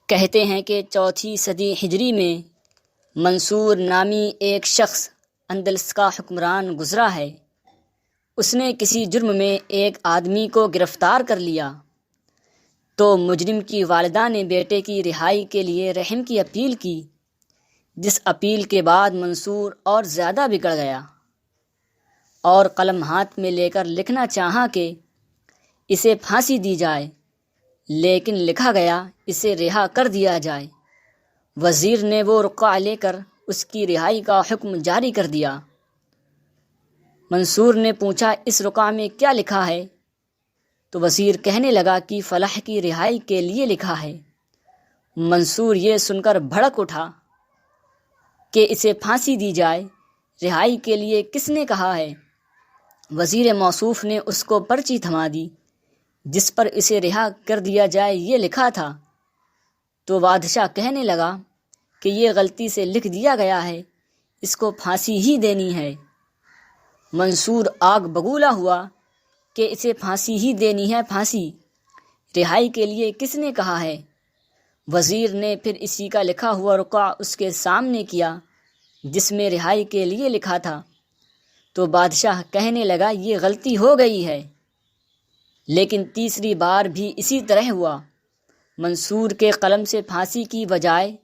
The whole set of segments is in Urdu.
کہتے ہیں کہ 4 صدی ہجری میں منصور نامی ایک شخص اندلس کا حکمران گزرا ہے۔ اس نے کسی جرم میں ایک آدمی کو گرفتار کر لیا تو مجرم کی والدہ نے بیٹے کی رہائی کے لیے رحم کی اپیل کی، جس اپیل کے بعد منصور اور زیادہ بگڑ گیا اور قلم ہاتھ میں لے کر لکھنا چاہا کہ اسے پھانسی دی جائے، لیکن لکھا گیا اسے رہا کر دیا جائے۔ وزیر نے وہ رقعہ لے کر اس کی رہائی کا حکم جاری کر دیا۔ منصور نے پوچھا، اس رقعہ میں کیا لکھا ہے؟ تو وزیر کہنے لگا کہ فلاح کی رہائی کے لیے لکھا ہے۔ منصور یہ سن کر بھڑک اٹھا کہ اسے پھانسی دی جائے، رہائی کے لیے کس نے کہا ہے؟ وزیر موصوف نے اس کو پرچی تھما دی جس پر اسے رہا کر دیا جائے یہ لکھا تھا۔ تو بادشاہ کہنے لگا کہ یہ غلطی سے لکھ دیا گیا ہے، اس کو پھانسی ہی دینی ہے۔ منصور آگ بگولا ہوا کہ اسے پھانسی ہی دینی ہے، پھانسی، رہائی کے لیے کس نے کہا ہے؟ وزیر نے پھر اسی کا لکھا ہوا رقعہ اس کے سامنے کیا جس میں رہائی کے لیے لکھا تھا۔ تو بادشاہ کہنے لگا یہ غلطی ہو گئی ہے، لیکن تیسری بار بھی اسی طرح ہوا۔ منصور کے قلم سے پھانسی کی بجائے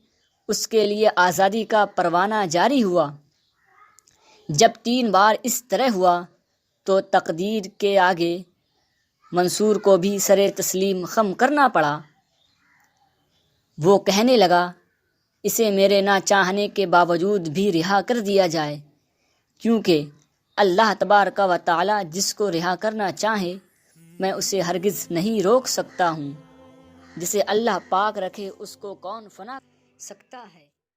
اس کے لیے آزادی کا پروانہ جاری ہوا۔ جب 3 بار اس طرح ہوا تو تقدیر کے آگے منصور کو بھی سر تسلیم خم کرنا پڑا۔ وہ کہنے لگا اسے میرے نہ چاہنے کے باوجود بھی رہا کر دیا جائے، کیونکہ اللہ تبارک و تعالی جس کو رہا کرنا چاہے میں اسے ہرگز نہیں روک سکتا ہوں۔ جسے اللہ پاک رکھے اس کو کون فنا سکتا ہے؟